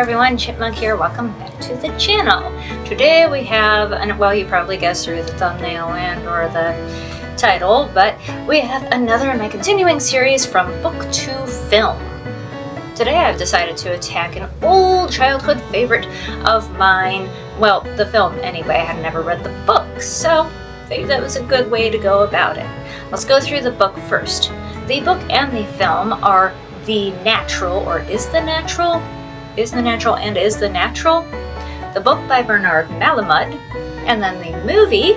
there everyone, Chipmunk here, welcome back to the channel. Today we have, well, you probably guessed through the thumbnail and or the title, but we have another in my continuing series from book to film. Today I've decided to attack an old childhood favorite of mine, well, the film anyway. I had never read the book, so I figured that was a good way to go about it. Let's go through the book first. The book and the film are The Natural, or Is the Natural? Is the Natural and Is the Natural? The book by Bernard Malamud, and then the movie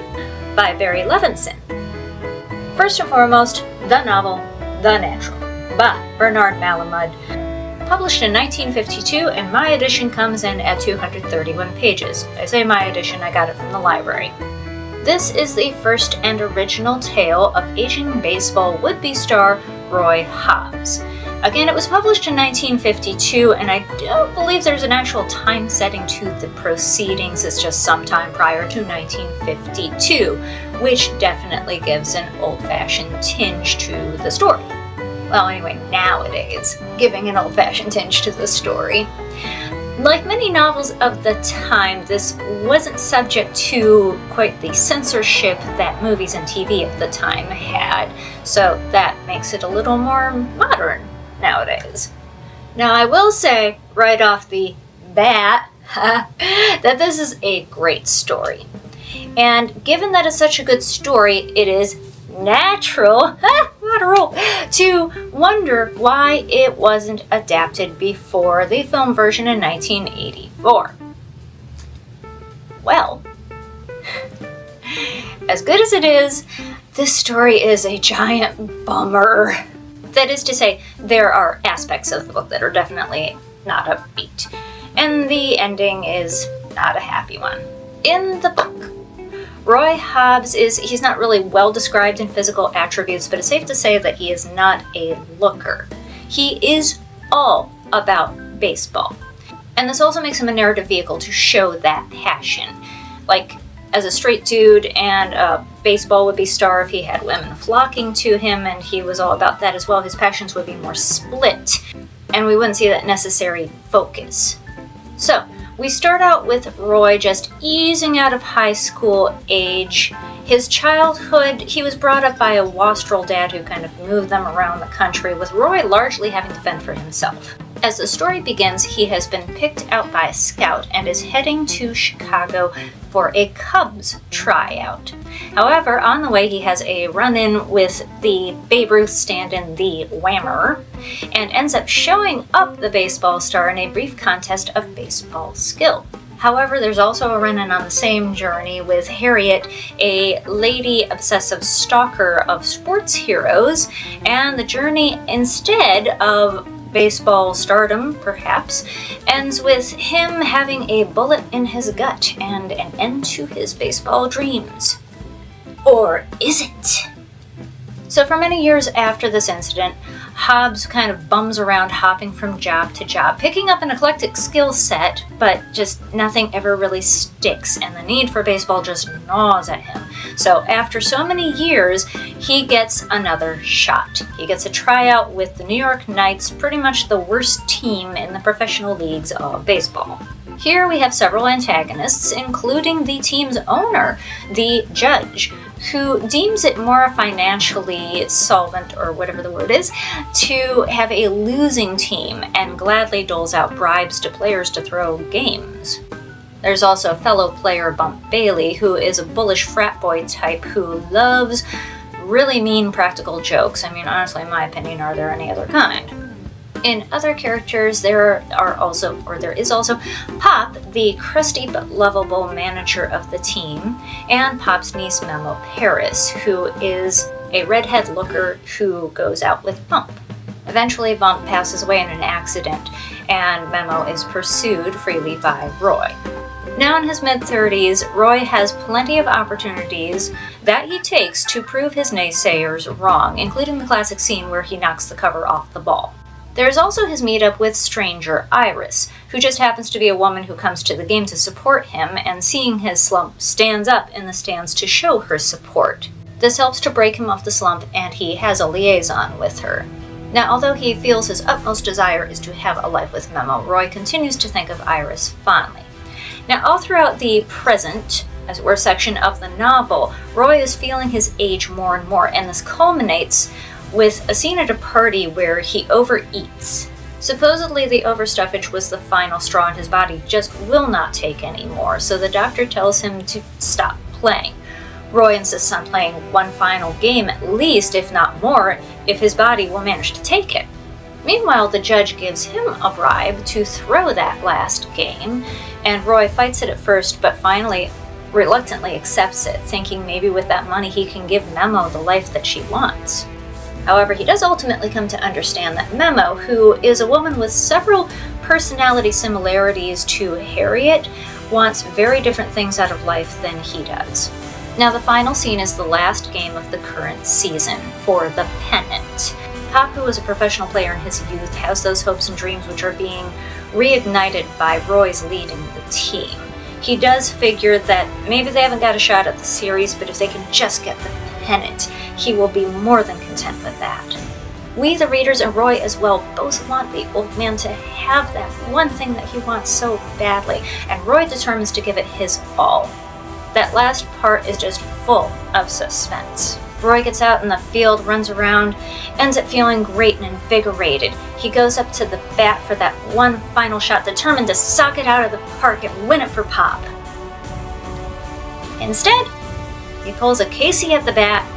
by Barry Levinson. First and foremost, the novel, The Natural, by Bernard Malamud. Published in 1952, and my edition comes in at 231 pages. I say my edition, I got it from the library. This is the first and original tale of aging baseball would-be star Roy Hobbs. Again, it was published in 1952, and I don't believe there's an actual time setting to the proceedings. It's just sometime prior to 1952, which definitely gives an old-fashioned tinge to the story. Well, anyway, nowadays, giving an old-fashioned tinge to the story. Like many novels of the time, this wasn't subject to quite the censorship that movies and TV at the time had, so that makes it a little more modern nowadays. Now, I will say right off the bat that this is a great story. And given that it's such a good story, it is natural, what a rule, to wonder why it wasn't adapted before the film version in 1984. Well, as good as it is, this story is a giant bummer. That is to say, there are aspects of the book that are definitely not upbeat, and the ending is not a happy one. In the book, Roy Hobbs he's not really well described in physical attributes, but it's safe to say that he is not a looker. He is all about baseball. And this also makes him a narrative vehicle to show that passion. Like, as a straight dude and a baseball would-be star, if he had women flocking to him and he was all about that as well, his passions would be more split, and we wouldn't see that necessary focus. So, we start out with Roy just easing out of high school age. His childhood, he was brought up by a wastrel dad who kind of moved them around the country, with Roy largely having to fend for himself. As the story begins, he has been picked out by a scout and is heading to Chicago for a Cubs tryout. However, on the way he has a run-in with the Babe Ruth stand-in, the Whammer, and ends up showing up the baseball star in a brief contest of baseball skill. However, there's also a run-in on the same journey with Harriet, a lady obsessive stalker of sports heroes, and the journey, instead of baseball stardom, perhaps, ends with him having a bullet in his gut and an end to his baseball dreams. Or is it? So for many years after this incident, Hobbs kind of bums around, hopping from job to job, picking up an eclectic skill set, but just nothing ever really sticks, and the need for baseball just gnaws at him. So after so many years, he gets another shot. He gets a tryout with the New York Knights, pretty much the worst team in the professional leagues of baseball. Here we have several antagonists, including the team's owner, the judge, who deems it more financially solvent, or whatever the word is, to have a losing team and gladly doles out bribes to players to throw games. There's also fellow player Bump Bailey, who is a bullish frat boy type who loves really mean practical jokes. I mean, honestly, in my opinion, are there any other kind? In other characters, there is also Pop, the crusty but lovable manager of the team, and Pop's niece Memo Paris, who is a redhead looker who goes out with Bump. Eventually, Bump passes away in an accident, and Memo is pursued freely by Roy. Now in his mid-30s, Roy has plenty of opportunities that he takes to prove his naysayers wrong, including the classic scene where he knocks the cover off the ball. There's also his meetup with stranger Iris, who just happens to be a woman who comes to the game to support him, and seeing his slump, stands up in the stands to show her support. This helps to break him off the slump, and he has a liaison with her. Now, although he feels his utmost desire is to have a life with Memo, Roy continues to think of Iris fondly. Now, all throughout the present, as it were, section of the novel, Roy is feeling his age more and more, and this culminates with a scene at a party where he overeats. Supposedly, the overstuffage was the final straw and his body just will not take anymore, so the doctor tells him to stop playing. Roy insists on playing one final game at least, if not more, if his body will manage to take it. Meanwhile, the judge gives him a bribe to throw that last game, and Roy fights it at first, but finally reluctantly accepts it, thinking maybe with that money he can give Memo the life that she wants. However, he does ultimately come to understand that Memo, who is a woman with several personality similarities to Harriet, wants very different things out of life than he does. Now, the final scene is the last game of the current season for the pennant. Pop, who was a professional player in his youth, has those hopes and dreams which are being reignited by Roy's leading the team. He does figure that maybe they haven't got a shot at the series, but if they can just get the pennant, he will be more than content with that. We, the readers, and Roy as well, both want the old man to have that one thing that he wants so badly, and Roy determines to give it his all. That last part is just full of suspense. Roy gets out in the field, runs around, ends up feeling great and invigorated. He goes up to the bat for that one final shot, determined to sock it out of the park and win it for Pop. Instead, he pulls a Casey at the bat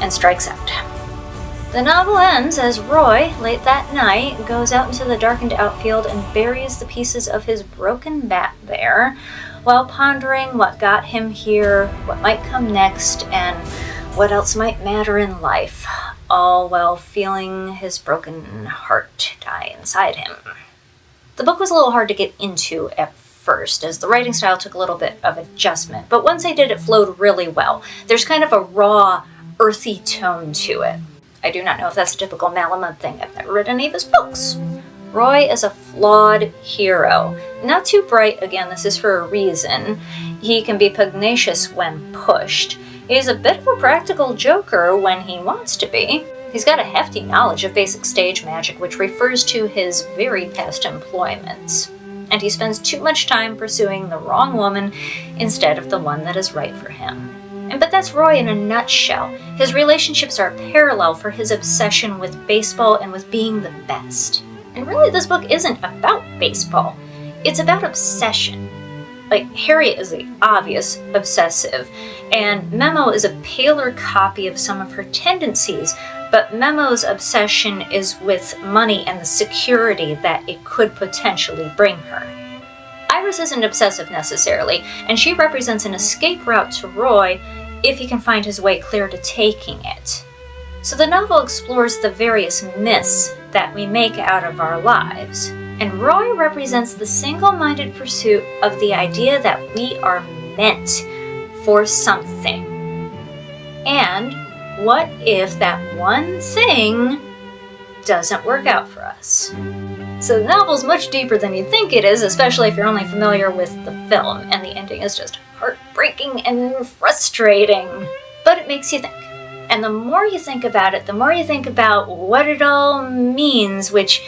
and strikes out. The novel ends as Roy, late that night, goes out into the darkened outfield and buries the pieces of his broken bat there, while pondering what got him here, what might come next, and what else might matter in life, all while feeling his broken heart die inside him. The book was a little hard to get into at first, as the writing style took a little bit of adjustment, but once I did, it flowed really well. There's kind of a raw, earthy tone to it. I do not know if that's a typical Malamud thing. I've never read any of his books. Roy is a flawed hero. Not too bright, again, this is for a reason. He can be pugnacious when pushed. He's a bit of a practical joker when he wants to be. He's got a hefty knowledge of basic stage magic, which refers to his very past employments. And he spends too much time pursuing the wrong woman instead of the one that is right for him. But that's Roy in a nutshell. His relationships are parallel for his obsession with baseball and with being the best. And really, this book isn't about baseball. It's about obsession. Like, Harriet is the obvious obsessive, and Memo is a paler copy of some of her tendencies, but Memo's obsession is with money and the security that it could potentially bring her. Iris isn't obsessive necessarily, and she represents an escape route to Roy if he can find his way clear to taking it. So the novel explores the various myths that we make out of our lives, and Roy represents the single-minded pursuit of the idea that we are meant for something. And what if that one thing doesn't work out for us? So the novel's much deeper than you'd think it is, especially if you're only familiar with the film, and the ending is just heartbreaking and frustrating. But it makes you think. And the more you think about it, the more you think about what it all means, which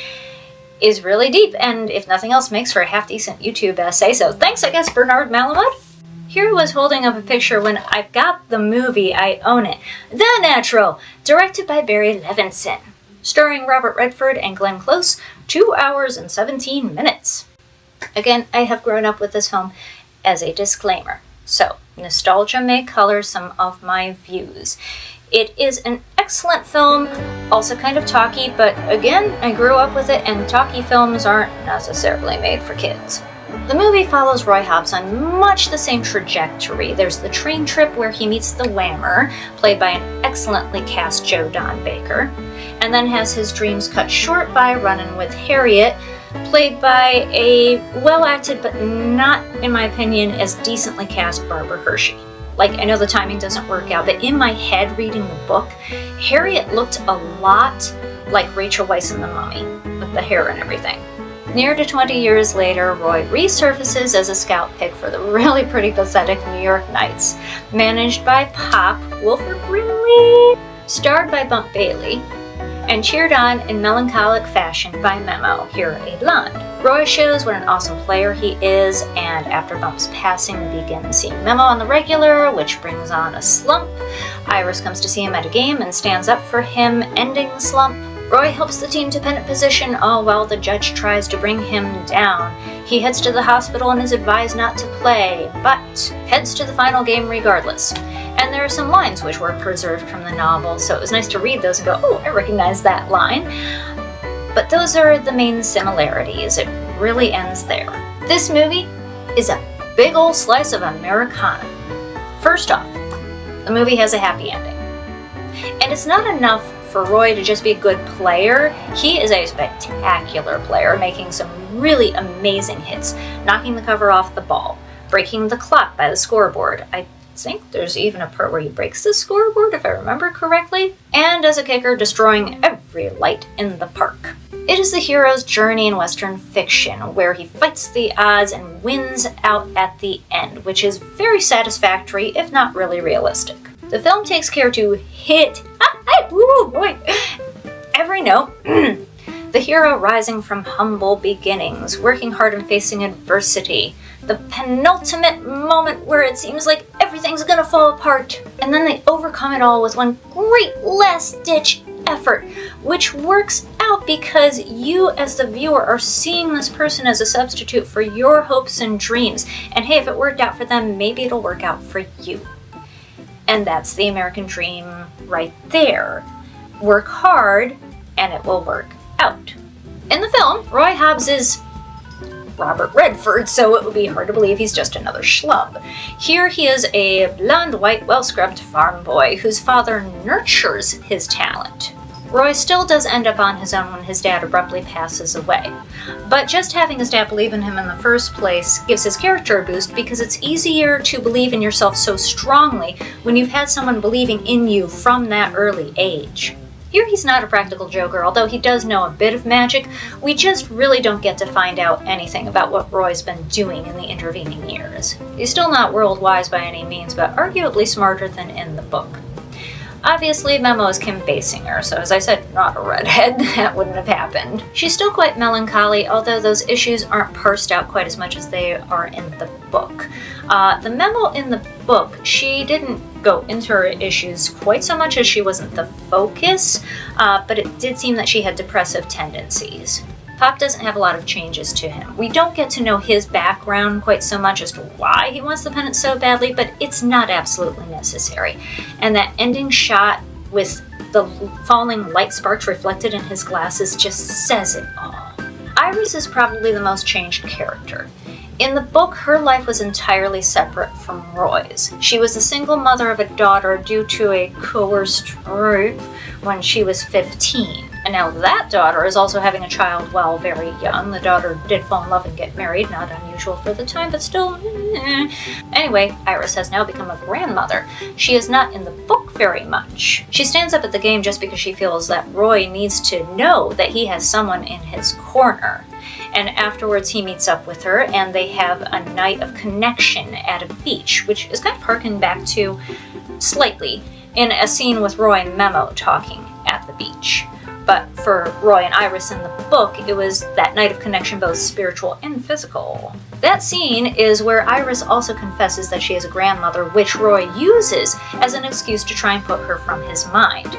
is really deep, and if nothing else, makes for a half-decent YouTube essay. So thanks, I guess, Bernard Malamud. Here was holding up a picture when I've got the movie, I own it. The Natural, directed by Barry Levinson. Starring Robert Redford and Glenn Close, 2 hours and 17 minutes. Again, I have grown up with this film as a disclaimer, so nostalgia may color some of my views. It is an excellent film, also kind of talky, but again, I grew up with it, and talky films aren't necessarily made for kids. The movie follows Roy Hobbs on much the same trajectory. There's the train trip where he meets the Whammer, played by an excellently cast Joe Don Baker, and then has his dreams cut short by running with Harriet, played by a well-acted but not, in my opinion, as decently cast Barbara Hershey. Like, I know the timing doesn't work out, but in my head reading the book, Harriet looked a lot like Rachel Weisz in The Mummy, with the hair and everything. Near to 20 years later, Roy resurfaces as a scout pick for the really pretty pathetic New York Knights, managed by Pop Wilford Brimley, starred by Bump Bailey, and cheered on in melancholic fashion by Memo, here a blonde. Roy shows what an awesome player he is, and after Bump's passing, we begin seeing Memo on the regular, which brings on a slump. Iris comes to see him at a game and stands up for him, ending the slump. Roy helps the team to pennant position, all while the judge tries to bring him down. He heads to the hospital and is advised not to play, but heads to the final game regardless. And there are some lines which were preserved from the novel, so it was nice to read those and go, oh, I recognize that line. But those are the main similarities. It really ends there. This movie is a big old slice of Americana. First off, the movie has a happy ending. And it's not enough for Roy to just be a good player. He is a spectacular player, making some really amazing hits, knocking the cover off the ball, breaking the clock by the scoreboard. I think there's even a part where he breaks the scoreboard, if I remember correctly, and as a kicker, destroying every light in the park. It is the hero's journey in Western fiction, where he fights the odds and wins out at the end, which is very satisfactory, if not really realistic. The film takes care to hit every note. The hero rising from humble beginnings, working hard and facing adversity. The penultimate moment where it seems like everything's gonna fall apart. And then they overcome it all with one great last-ditch effort, which works out because you as the viewer are seeing this person as a substitute for your hopes and dreams. And hey, if it worked out for them, maybe it'll work out for you. And that's the American dream right there. Work hard, and it will work out. In the film, Roy Hobbs is Robert Redford, so it would be hard to believe he's just another schlub. Here he is a blonde, white, well-scrubbed farm boy whose father nurtures his talent. Roy still does end up on his own when his dad abruptly passes away. But just having his dad believe in him in the first place gives his character a boost because it's easier to believe in yourself so strongly when you've had someone believing in you from that early age. Here he's not a practical joker, although he does know a bit of magic. We just really don't get to find out anything about what Roy's been doing in the intervening years. He's still not world-wise by any means, but arguably smarter than in the book. Obviously, Memo is Kim Basinger, so as I said, not a redhead. That wouldn't have happened. She's still quite melancholy, although those issues aren't parsed out quite as much as they are in the book. The Memo in the book, she didn't go into her issues quite so much as she wasn't the focus, but it did seem that she had depressive tendencies. Pop doesn't have a lot of changes to him. We don't get to know his background quite so much as to why he wants the pennant so badly, but it's not absolutely necessary. And that ending shot with the falling light sparks reflected in his glasses just says it all. Iris is probably the most changed character. In the book, her life was entirely separate from Roy's. She was the single mother of a daughter due to a coerced rape when she was 15. And now that daughter is also having a child while very young. The daughter did fall in love and get married, not unusual for the time, but still. Anyway, Iris has now become a grandmother. She is not in the book very much. She stands up at the game just because she feels that Roy needs to know that he has someone in his corner. And afterwards he meets up with her and they have a night of connection at a beach, which is kind of harkened back to, slightly, in a scene with Roy and Memo talking at the beach. But for Roy and Iris in the book, it was that night of connection, both spiritual and physical. That scene is where Iris also confesses that she is a grandmother, which Roy uses as an excuse to try and put her from his mind.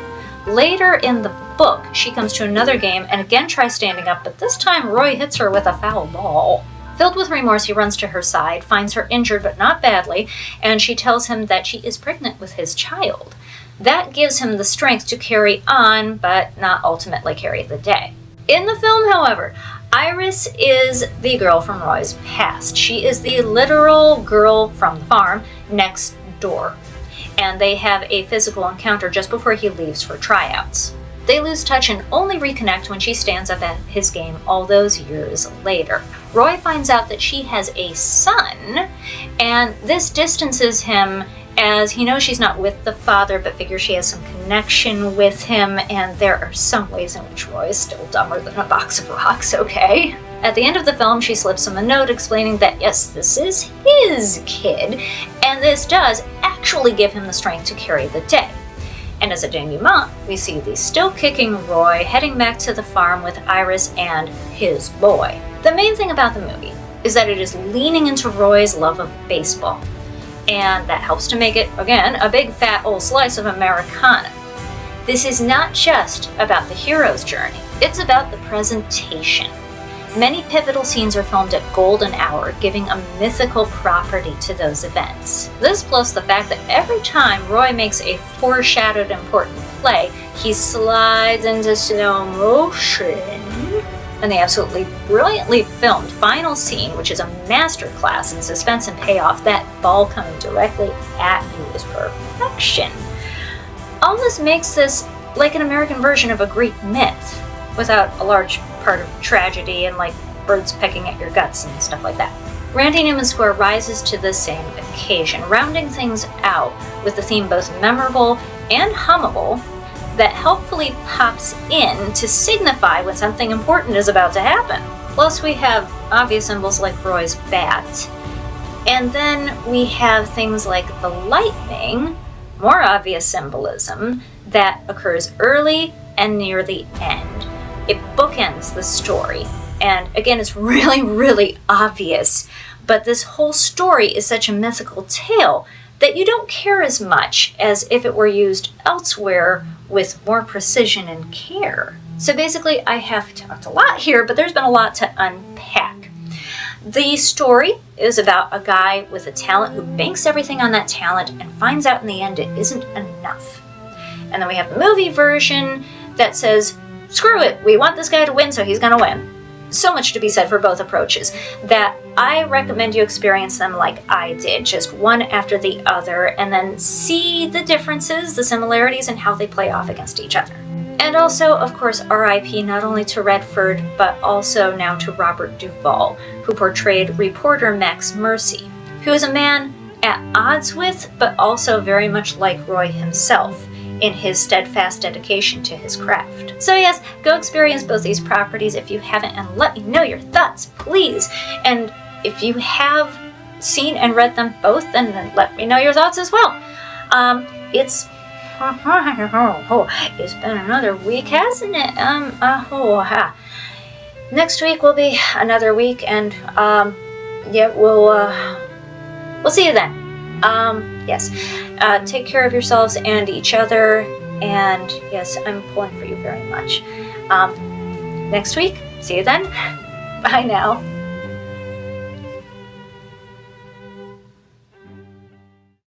Later in the book, she comes to another game and again tries standing up, but this time Roy hits her with a foul ball. Filled with remorse, he runs to her side, finds her injured but not badly, and she tells him that she is pregnant with his child. That gives him the strength to carry on, but not ultimately carry the day. In the film, however, Iris is the girl from Roy's past. She is the literal girl from the farm next door. And they have a physical encounter just before he leaves for tryouts. They lose touch and only reconnect when she stands up at his game all those years later. Roy finds out that she has a son, and this distances him as he knows she's not with the father, but figures she has some connection with him, and there are some ways in which Roy is still dumber than a box of rocks, okay? At the end of the film, she slips him a note explaining that, yes, this is his kid, and this does actually give him the strength to carry the day. And as a denouement, we see the still-kicking Roy heading back to the farm with Iris and his boy. The main thing about the movie is that it is leaning into Roy's love of baseball. And that helps to make it, again, a big fat old slice of Americana. This is not just about the hero's journey, it's about the presentation. Many pivotal scenes are filmed at golden hour, giving a mythical property to those events. This plus the fact that every time Roy makes a foreshadowed important play, he slides into slow motion. And the absolutely brilliantly filmed final scene, which is a masterclass in suspense and payoff, that ball coming directly at you is perfection. All this makes this like an American version of a Greek myth, without a large part of tragedy and like birds pecking at your guts and stuff like that. Randy Newman's score rises to the same occasion, rounding things out with the theme both memorable and hummable that helpfully pops in to signify when something important is about to happen. Plus we have obvious symbols like Roy's bat, and then we have things like the lightning, more obvious symbolism that occurs early and near the end. It bookends the story, and again, it's really, really obvious, but this whole story is such a mythical tale that you don't care as much as if it were used elsewhere with more precision and care. So basically, I have talked a lot here, but there's been a lot to unpack. The story is about a guy with a talent who banks everything on that talent and finds out in the end it isn't enough. And then we have the movie version that says, screw it, we want this guy to win, so he's gonna win. So much to be said for both approaches that I recommend you experience them like I did, just one after the other, and then see the differences, the similarities, and how they play off against each other. And also, of course, RIP not only to Redford, but also now to Robert Duvall, who portrayed reporter Max Mercy, who is a man at odds with, but also very much like Roy himself, in his steadfast dedication to his craft. So yes, go experience both these properties if you haven't, and let me know your thoughts, please. And if you have seen and read them both, then let me know your thoughts as well. It's been another week, hasn't it? Next week will be another week, and we'll see you then. Yes, take care of yourselves and each other, and yes, I'm pulling for you very much. Next week, see you then. Bye now.